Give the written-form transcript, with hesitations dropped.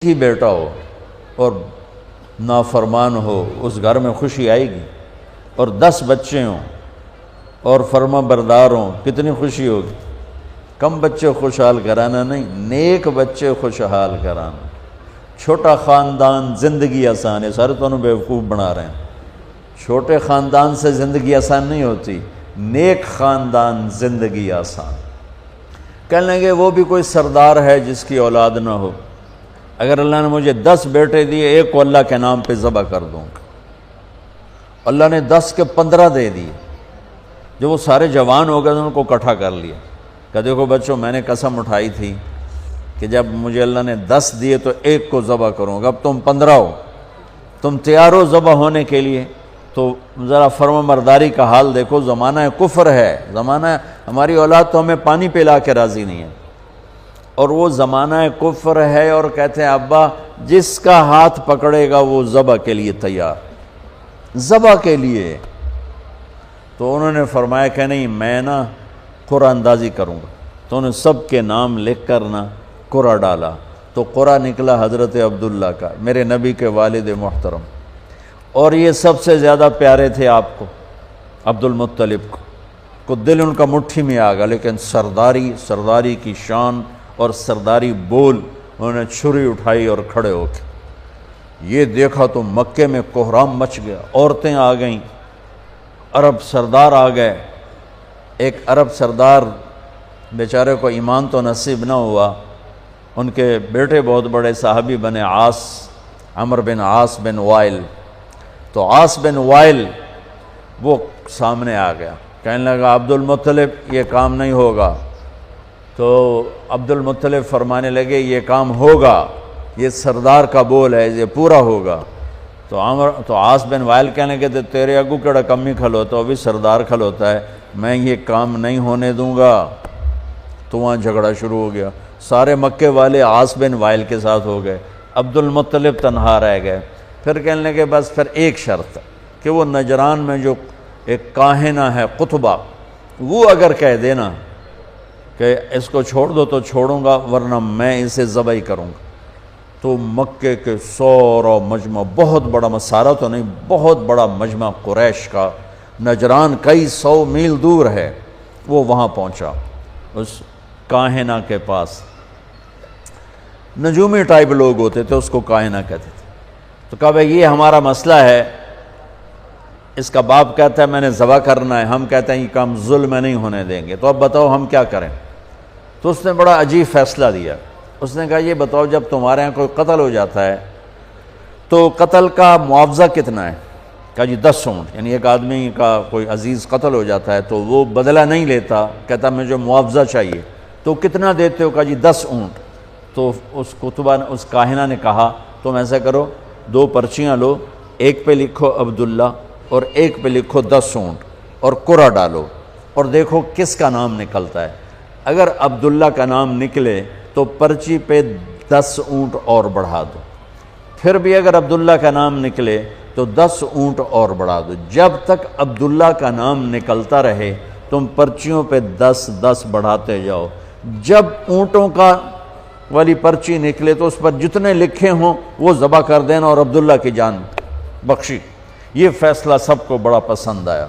ہی بیٹا ہو اور نافرمان ہو اس گھر میں خوشی آئے گی، اور 10 بچے ہوں اور فرما بردار ہوں کتنی خوشی ہوگی۔ کم بچے خوشحال کرانا نہیں، نیک بچے خوشحال کرانا۔ چھوٹا خاندان زندگی آسان ہے، سارے تو انہوں بیوقوف بنا رہے ہیں۔ چھوٹے خاندان سے زندگی آسان نہیں ہوتی، نیک خاندان زندگی آسان۔ کہنے لگے وہ بھی کوئی سردار ہے جس کی اولاد نہ ہو، اگر اللہ نے مجھے 10 بیٹے دیے، ایک کو اللہ کے نام پہ ذبح کر دوں گا۔ اللہ نے 10 کے 15 دے دیے۔ جب وہ سارے جوان ہو گئے تو ان کو اکٹھا کر لیا کہ دیکھو بچوں، میں نے قسم اٹھائی تھی کہ جب مجھے اللہ نے 10 دیے تو ایک کو ذبح کروں گا، اب تم 15 ہو، تم تیار ہو ذبح ہونے کے لیے؟ تو ذرا فرما برداری کا حال دیکھو، زمانہ کفر ہے، زمانہ ہماری اولاد تو ہمیں پانی پلا کے راضی نہیں ہے، اور وہ زمانہ کفر ہے، اور کہتے ہیں ابا جس کا ہاتھ پکڑے گا وہ ذبح کے لیے تیار، ذبح کے لیے۔ تو انہوں نے فرمایا کہ نہیں، میں نا قرعہ اندازی کروں گا۔ تو انہوں نے سب کے نام لکھ کر نا قرعہ ڈالا، تو قرعہ نکلا حضرت عبداللہ کا، میرے نبی کے والد محترم، اور یہ سب سے زیادہ پیارے تھے آپ کو، عبد المطلب کو دل ان کا مٹھی میں آ گیا، لیکن سرداری کی شان اور سرداری بول، انہوں نے چھری اٹھائی اور کھڑے ہو کے یہ دیکھا تو مکے میں کوہرام مچ گیا، عورتیں آ گئیں، عرب سردار آ گئے۔ ایک عرب سردار بیچارے کو ایمان تو نصیب نہ ہوا، ان کے بیٹے بہت بڑے صحابی بنے، عمر بن عاص بن وائل۔ تو عاص بن وائل وہ سامنے آ گیا، کہنے لگا عبد المطلب یہ کام نہیں ہوگا۔ تو عبد المطلب فرمانے لگے یہ کام ہوگا، یہ سردار کا بول ہے، یہ پورا ہوگا۔ تو عاص بن وائل کہنے لگے تیرے اگو کیڑا کمی کھلوتا، وہ بھی سردار کھلوتا ہے، میں یہ کام نہیں ہونے دوں گا۔ تو وہاں جھگڑا شروع ہو گیا، سارے مکے والے عاص بن وائل کے ساتھ ہو گئے، عبد المطلب تنہا رہ گئے۔ پھر کہنے لگے بس پھر ایک شرط کہ وہ نجران میں جو ایک کاہنہ ہے قطبہ، وہ اگر کہہ دینا کہ اس کو چھوڑ دو تو چھوڑوں گا، ورنہ میں اسے ذبح کروں گا۔ تو مکے کے سورا مجمع، بہت بڑا مسارہ تو نہیں، بہت بڑا مجمع قریش کا، نجران کئی 100 میل دور ہے، وہ وہاں پہنچا اس کاہنہ کے پاس۔ نجومی ٹائپ لوگ ہوتے تھے، اس کو کاہنہ کہتے تھے۔ تو کہا بھائی یہ ہمارا مسئلہ ہے، اس کا باپ کہتا ہے میں نے ذبح کرنا ہے، ہم کہتے ہیں یہ کام ظلم نہیں ہونے دیں گے، تو اب بتاؤ ہم کیا کریں؟ تو اس نے بڑا عجیب فیصلہ دیا، اس نے کہا یہ بتاؤ جب تمہارے ہاں کوئی قتل ہو جاتا ہے تو قتل کا معاوضہ کتنا ہے؟ کہا جی 10 اونٹ، یعنی ایک آدمی کا کوئی عزیز قتل ہو جاتا ہے تو وہ بدلہ نہیں لیتا، کہتا مجھے معاوضہ چاہیے، تو کتنا دیتے ہو؟ کہا جی 10 اونٹ۔ تو اس کاہنہ نے کہا تم ایسا کرو، 2 پرچیاں لو، ایک پہ لکھو عبداللہ اور ایک پہ لکھو 10 اونٹ، اور قرعہ ڈالو اور دیکھو کس کا نام نکلتا ہے۔ اگر عبداللہ کا نام نکلے تو پرچی پہ 10 اونٹ اور بڑھا دو، پھر بھی اگر عبداللہ کا نام نکلے تو 10 اونٹ اور بڑھا دو، جب تک عبداللہ کا نام نکلتا رہے تم پرچیوں پہ 10 بڑھاتے جاؤ۔ جب اونٹوں کا والی پرچی نکلے تو اس پر جتنے لکھے ہوں وہ ذبح کر دینا اور عبداللہ کی جان بخشی۔ یہ فیصلہ سب کو بڑا پسند آیا۔